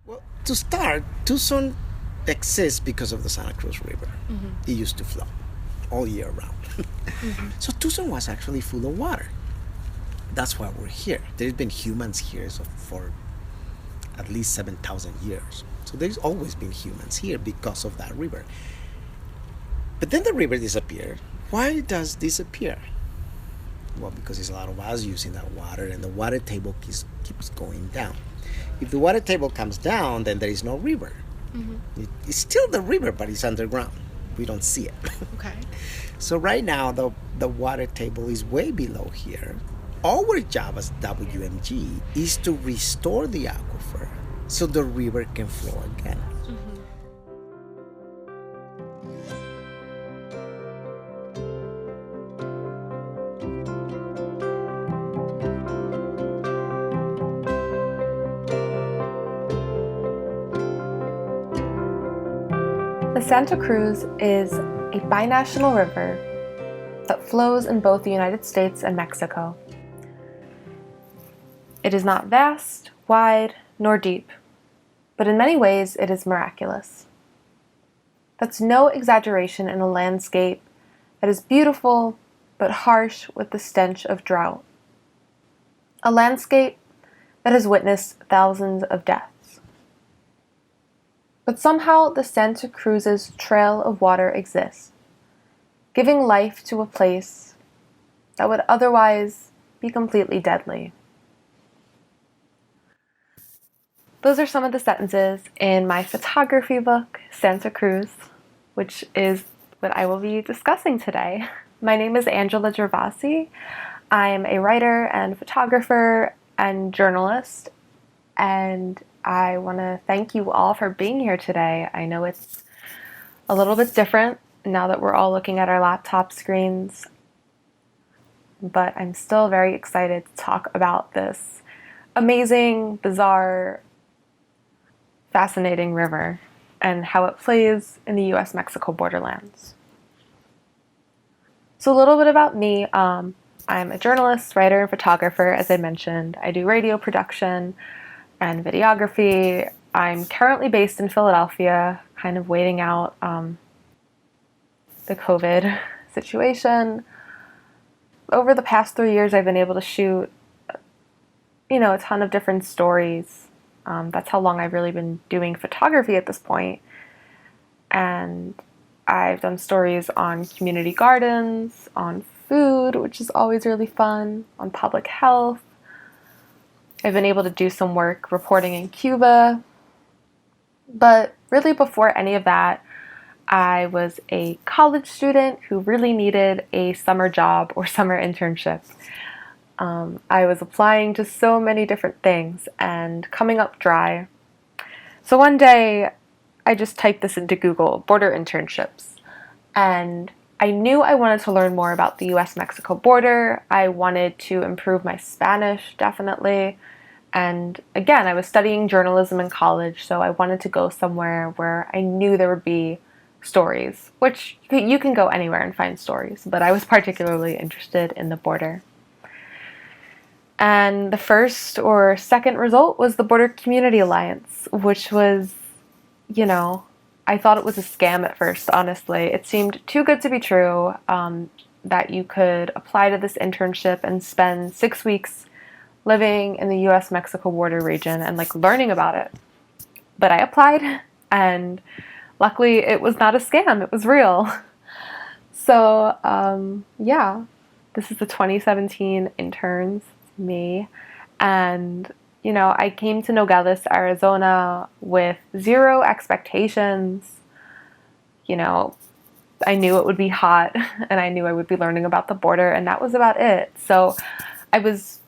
Well, to start, Tucson exists because of the Santa Cruz River. It used to flow all year round. So Tucson was actually full of water. That's why we're here. There's been humans here for at least 7,000 years. So there's always been humans here because of that river. But then the river disappeared. Why does disappear? Well, because there's a lot of us using that water, and the water table keeps going down. If the water table comes down, then there is no river. It's still the river, but it's underground. We don't see it. Okay. So right now, the water table is way below here. Our job as WMG is to restore the aquifer so the river can flow again. The Santa Cruz is a binational river that flows in both the United States and Mexico. It is not vast, wide, nor deep, but in many ways it is miraculous. That's no exaggeration in a landscape that is beautiful but harsh with the stench of drought. A landscape that has witnessed thousands of deaths. But somehow the Santa Cruz's trail of water exists, giving life to a place that would otherwise be completely deadly. Those are some of the sentences in my photography book, Santa Cruz, which is what I will be discussing today. My name is Angela Gervasi. I'm a writer and photographer and journalist, and I want to thank you all for being here today. I know it's a little bit different now that we're all looking at our laptop screens, but I'm still very excited to talk about this amazing, bizarre, fascinating river and how it plays in the U.S. Mexico borderlands. So a little bit about me. I'm a journalist, writer, and photographer, as I mentioned. I do radio production and videography. I'm currently based in Philadelphia, kind of waiting out the COVID situation. Over the past 3 years, I've been able to shoot, a ton of different stories. That's how long I've really been doing photography at this point. And I've done stories on community gardens, on food, which is always really fun, on public health. I've been able to do some work reporting in Cuba. But really before any of that, I was a college student who really needed a summer job or summer internship. I was applying to so many different things and coming up dry. So one day, I just typed this into Google, border internships. And I knew I wanted to learn more about the U.S. Mexico border. I wanted to improve my Spanish, definitely. And again, I was studying journalism in college, so I wanted to go somewhere where I knew there would be stories, which you can go anywhere and find stories, but I was particularly interested in the border. And the first or second result was the Border Community Alliance, which was, I thought it was a scam at first, honestly. It seemed too good to be true, that you could apply to this internship and spend 6 weeks living in the U.S. Mexico border region and learning about it. But I applied, and luckily it was not a scam, it was real. So, this is the 2017 interns, me. And, I came to Nogales, Arizona with zero expectations. I knew it would be hot, and I knew I would be learning about the border, and that was about it. So I was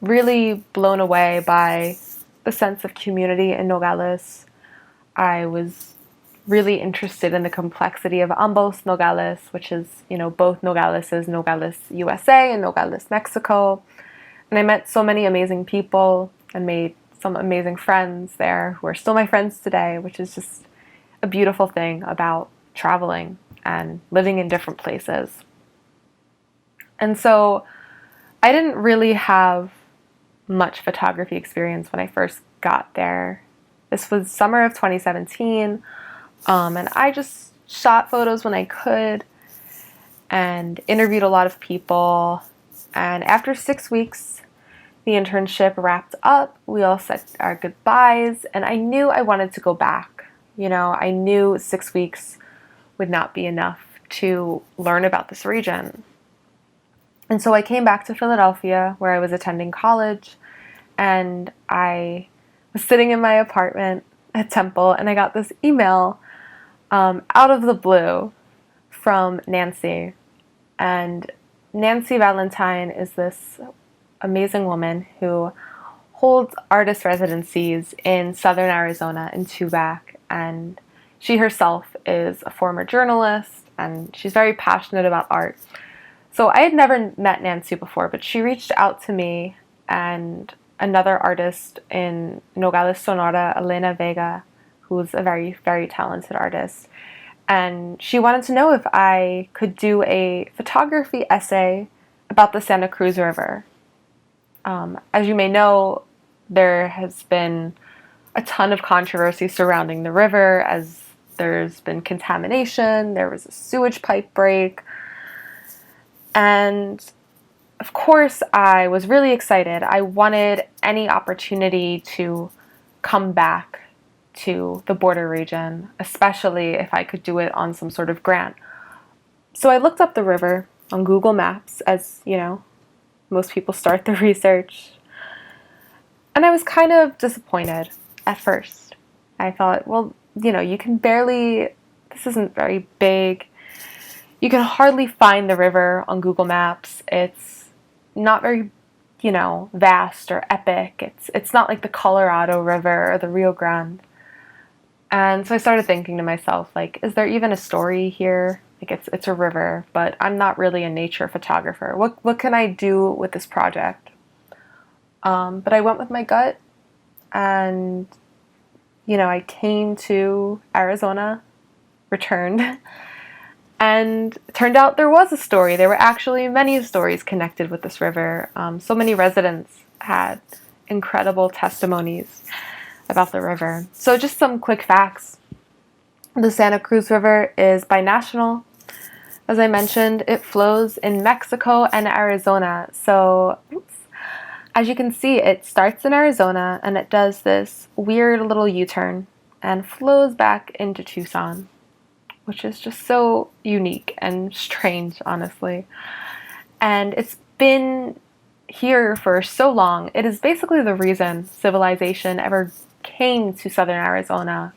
really blown away by the sense of community in Nogales. I was really interested in the complexity of ambos Nogales, which is, both Nogales' Nogales, USA and Nogales, Mexico. And I met so many amazing people and made some amazing friends there who are still my friends today, which is just a beautiful thing about traveling and living in different places. And so I didn't really have much photography experience when I first got there. This was summer of 2017, and I just shot photos when I could and interviewed a lot of people. And after 6 weeks, the internship wrapped up. We all said our goodbyes, and I knew I wanted to go back. I knew 6 weeks would not be enough to learn about this region. And so I came back to Philadelphia, where I was attending college, and I was sitting in my apartment at Temple, and I got this email out of the blue from Nancy. And Nancy Valentine is this amazing woman who holds artist residencies in southern Arizona in Tubac, and she herself is a former journalist, and she's very passionate about art. So I had never met Nancy before, but she reached out to me and another artist in Nogales, Sonora, Elena Vega, who's a very, very talented artist. And she wanted to know if I could do a photography essay about the Santa Cruz River. As you may know, there has been a ton of controversy surrounding the river, as there's been contamination, there was a sewage pipe break, and of course I was really excited. I wanted any opportunity to come back to the border region, especially if I could do it on some sort of grant. So I looked up the river on Google Maps, as most people start the research, and I was kind of disappointed at first. I thought, well, you can barely, this isn't very big. You can hardly find the river on Google Maps. It's not very, vast or epic. It's not like the Colorado River or the Rio Grande. And so I started thinking to myself, like, is there even a story here? Like, it's a river, but I'm not really a nature photographer. What can I do with this project? But I went with my gut, and I came to Arizona, returned, and it turned out there was a story. There were actually many stories connected with this river. So many residents had incredible testimonies about the river. So just some quick facts. The Santa Cruz River is binational. As I mentioned, it flows in Mexico and Arizona. So, as you can see, it starts in Arizona and it does this weird little U-turn and flows back into Tucson, which is just so unique and strange, honestly. And it's been here for so long. It is basically the reason civilization ever came to southern Arizona.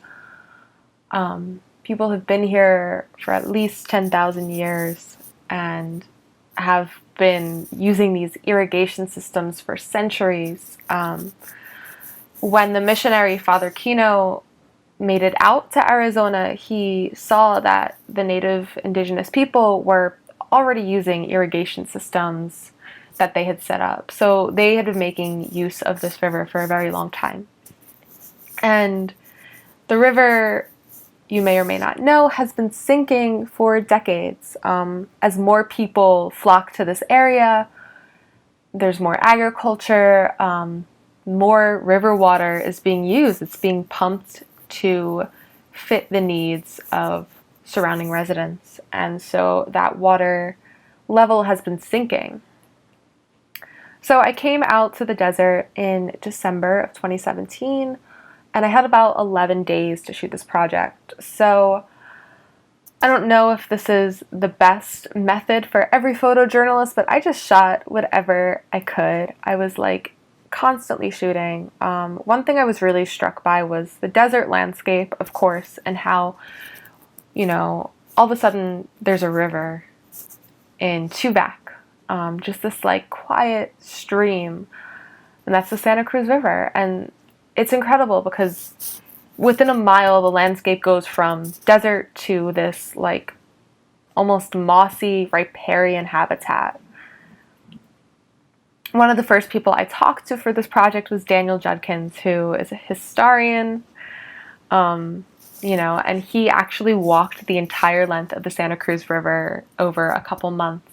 People have been here for at least 10,000 years and have been using these irrigation systems for centuries. When the missionary Father Kino made it out to Arizona, he saw that the native indigenous people were already using irrigation systems that they had set up. So they had been making use of this river for a very long time. And the river, you may or may not know, has been sinking for decades. As more people flock to this area, there's more agriculture, more river water is being used. It's being pumped to fit the needs of surrounding residents. And so that water level has been sinking. So I came out to the desert in December of 2017, and I had about 11 days to shoot this project. So I don't know if this is the best method for every photojournalist, but I just shot whatever I could. I was constantly shooting. One thing I was really struck by was the desert landscape, of course, and how, all of a sudden there's a river in Tubac, just this quiet stream, and that's the Santa Cruz River. And it's incredible because within a mile, the landscape goes from desert to this almost mossy riparian habitat. One of the first people I talked to for this project was Daniel Judkins, who is a historian, and he actually walked the entire length of the Santa Cruz River over a couple months,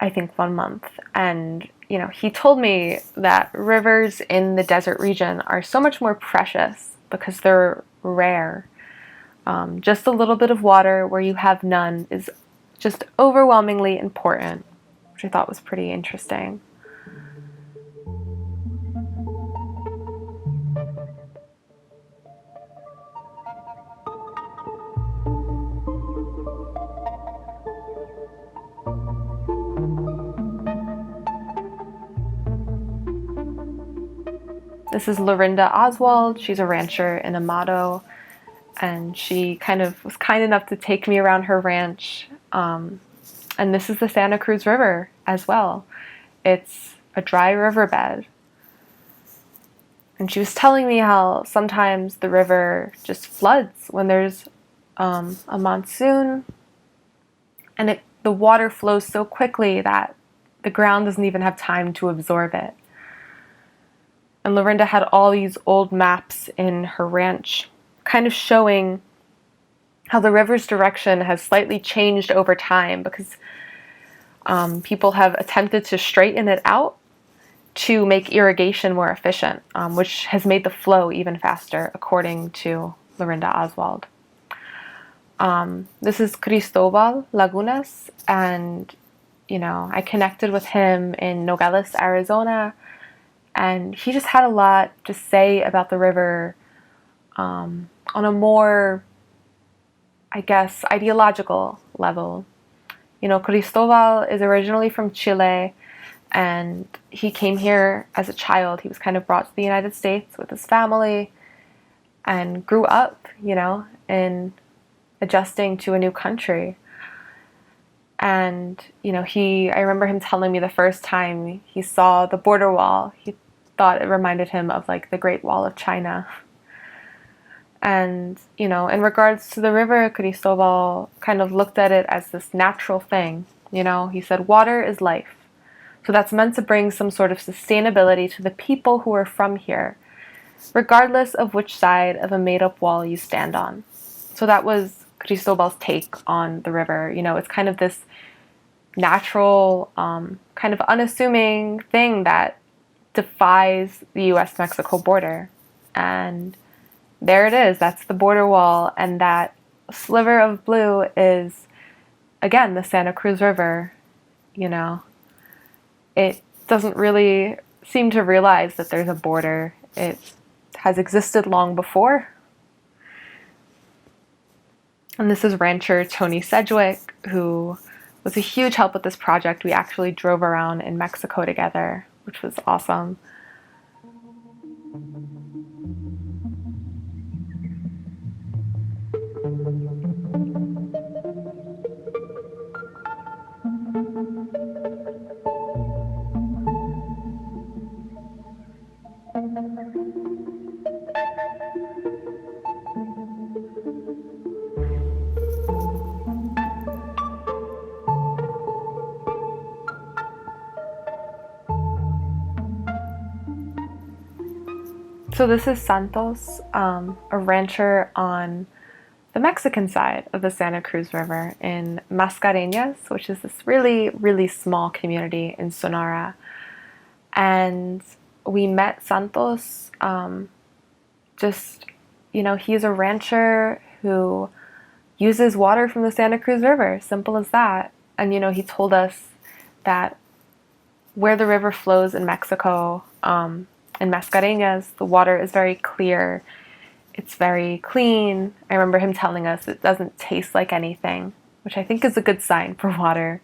I think 1 month. And he told me that rivers in the desert region are so much more precious because they're rare. Just a little bit of water where you have none is just overwhelmingly important, which I thought was pretty interesting. This is Lorinda Oswald. She's a rancher in Amado, and she kind of was kind enough to take me around her ranch. And this is the Santa Cruz River as well. It's a dry riverbed. And she was telling me how sometimes the river just floods when there's a monsoon, and the water flows so quickly that the ground doesn't even have time to absorb it. And Lorinda had all these old maps in her ranch, kind of showing how the river's direction has slightly changed over time because people have attempted to straighten it out to make irrigation more efficient, which has made the flow even faster, according to Lorinda Oswald. This is Cristobal Lagunas, and I connected with him in Nogales, Arizona, and he just had a lot to say about the river on a more, I guess, ideological level. Cristobal is originally from Chile, and he came here as a child. He was kind of brought to the United States with his family and grew up, in adjusting to a new country. And, I remember him telling me the first time he saw the border wall, he thought it reminded him of like the Great Wall of China. And, in regards to the river, Cristobal kind of looked at it as this natural thing. He said, water is life. So that's meant to bring some sort of sustainability to the people who are from here, regardless of which side of a made-up wall you stand on. So that was Cristobal's take on the river. It's kind of this natural, kind of unassuming thing that defies the U.S. Mexico border. And there it is. That's the border wall. And that sliver of blue is, again, the Santa Cruz River. It doesn't really seem to realize that there's a border. It has existed long before. And this is rancher Tony Sedgwick, who was a huge help with this project. We actually drove around in Mexico together, which was awesome. So this is Santos, a rancher on the Mexican side of the Santa Cruz River in Mascareñas, which is this really, really small community in Sonora. And we met Santos, he's a rancher who uses water from the Santa Cruz River, simple as that. And, he told us that where the river flows in Mexico, in Mascareñas, the water is very clear. It's very clean. I remember him telling us it doesn't taste like anything, which I think is a good sign for water.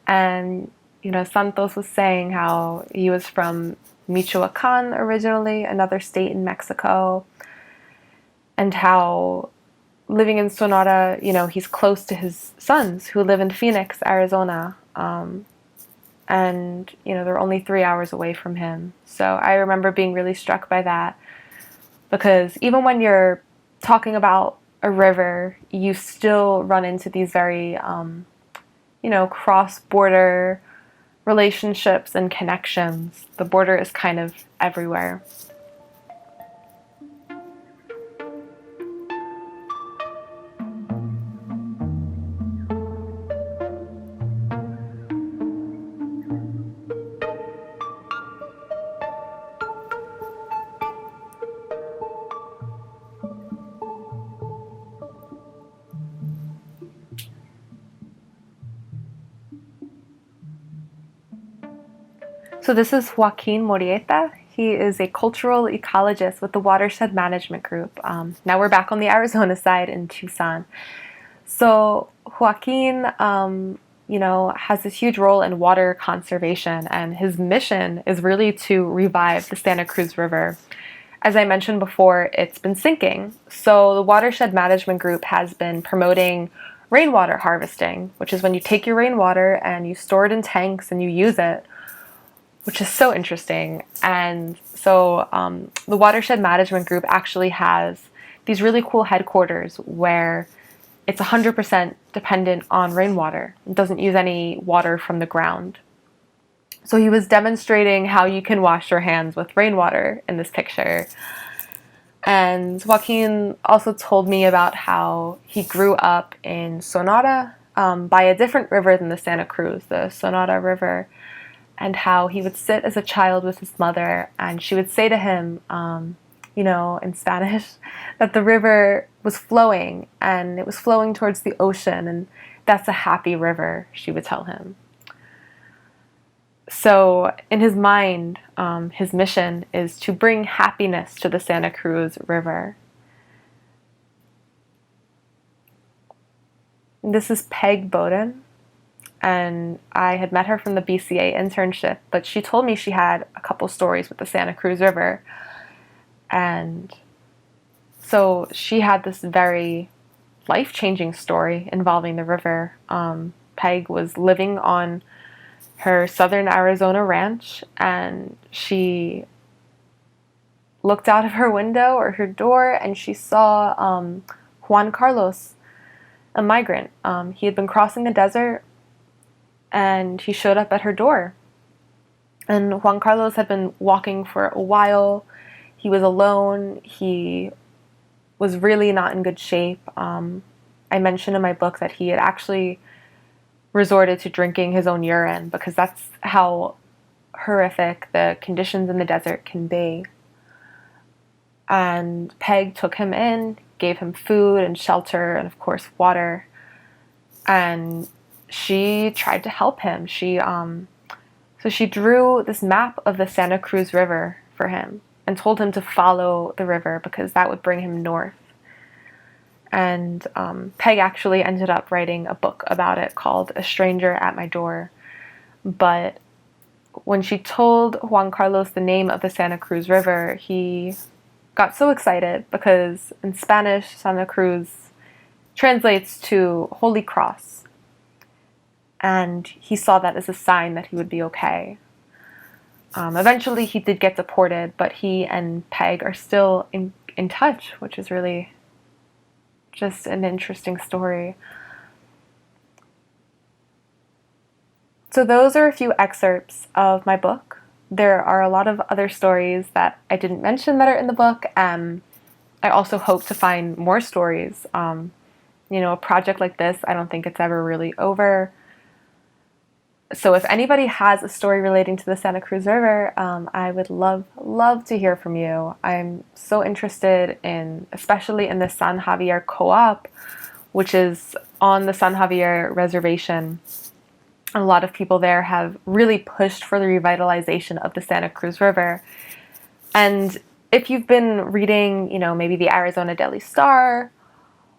And, Santos was saying how he was from Michoacan originally, another state in Mexico, and how living in Sonora, he's close to his sons who live in Phoenix, Arizona. And, they're only 3 hours away from him. So I remember being really struck by that, because even when you're talking about a river, you still run into these very, cross-border relationships and connections. The border is kind of everywhere. So this is Joaquin Morieta. He is a cultural ecologist with the Watershed Management Group. Now we're back on the Arizona side in Tucson. So Joaquin, has this huge role in water conservation, and his mission is really to revive the Santa Cruz River. As I mentioned before, it's been sinking. So the Watershed Management Group has been promoting rainwater harvesting, which is when you take your rainwater and you store it in tanks and you use it, which is so interesting. And so the Watershed Management Group actually has these really cool headquarters where it's 100% dependent on rainwater. It doesn't use any water from the ground. So he was demonstrating how you can wash your hands with rainwater in this picture. And Joaquin also told me about how he grew up in Sonora by a different river than the Santa Cruz, the Sonora River, and how he would sit as a child with his mother and she would say to him, in Spanish, that the river was flowing and it was flowing towards the ocean, and that's a happy river, she would tell him. So in his mind, his mission is to bring happiness to the Santa Cruz River. This is Peg Bowden, and I had met her from the BCA internship, but she told me she had a couple stories with the Santa Cruz River. And so she had this very life-changing story involving the river. Peg was living on her southern Arizona ranch, and she looked out of her window or her door and she saw Juan Carlos, a migrant. He had been crossing the desert and he showed up at her door. And Juan Carlos had been walking for a while. He was alone. He was really not in good shape. I mentioned in my book that he had actually resorted to drinking his own urine because that's how horrific the conditions in the desert can be. And Peg took him in, gave him food and shelter and, of course, water. And she tried to help him. So she drew this map of the Santa Cruz River for him and told him to follow the river because that would bring him north. And Peg actually ended up writing a book about it called A Stranger at My Door. But when she told Juan Carlos the name of the Santa Cruz River, he got so excited because in Spanish, Santa Cruz translates to Holy Cross. And he saw that as a sign that he would be okay. Eventually he did get deported, but he and Peg are still in touch, which is really just an interesting story. So those are a few excerpts of my book. There are a lot of other stories that I didn't mention that are in the book. I also hope to find more stories. A project like this, I don't think it's ever really over. So if anybody has a story relating to the Santa Cruz River, I would love to hear from you. I'm so interested especially in the San Javier Co-op, which is on the San Javier Reservation. A lot of people there have really pushed for the revitalization of the Santa Cruz River. And if you've been reading, maybe the Arizona Daily Star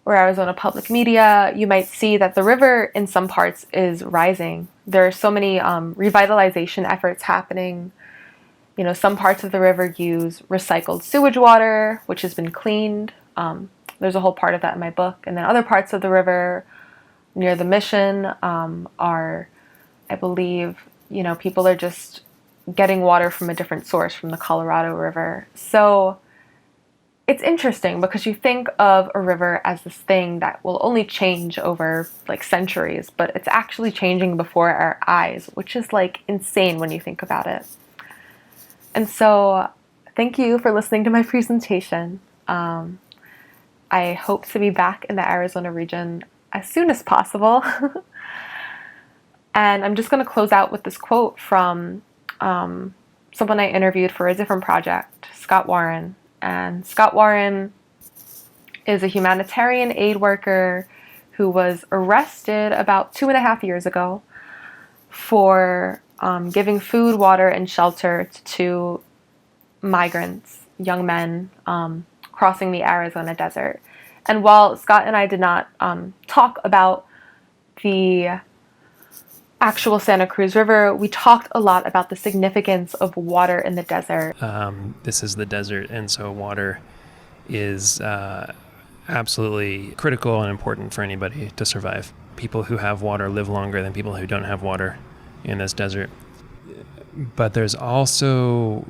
or Arizona Public Media, you might see that the river in some parts is rising. There are so many revitalization efforts happening. Some parts of the river use recycled sewage water, which has been cleaned. There's a whole part of that in my book. And then other parts of the river near the mission are, I believe, people are just getting water from a different source from the Colorado River. So it's interesting because you think of a river as this thing that will only change over centuries, but it's actually changing before our eyes, which is insane when you think about it. And so thank you for listening to my presentation. I hope to be back in the Arizona region as soon as possible. And I'm just going to close out with this quote from someone I interviewed for a different project, Scott Warren. And Scott Warren is a humanitarian aid worker who was arrested about 2.5 years ago for giving food, water, and shelter to migrants, young men crossing the Arizona desert. And while Scott and I did not talk about the actual Santa Cruz River, we talked a lot about the significance of water in the desert. This is the desert, and so water is absolutely critical and important for anybody to survive. People who have water live longer than people who don't have water in this desert. But there's also,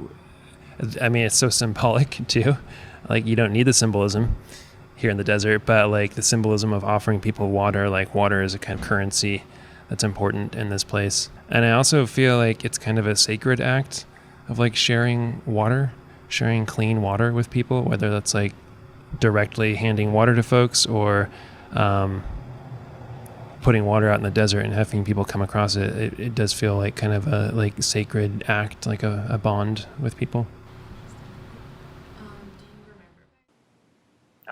I mean, it's so symbolic too. Like, you don't need the symbolism here in the desert, but like the symbolism of offering people water, like water is a kind of currency that's important in this place. And I also feel like it's kind of a sacred act of like sharing water, sharing clean water with people, whether that's like directly handing water to folks or putting water out in the desert and having people come across it. It does feel like kind of a like sacred act, like a bond with people.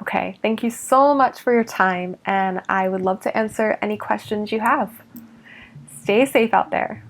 Okay, thank you so much for your time, and I would love to answer any questions you have. Stay safe out there.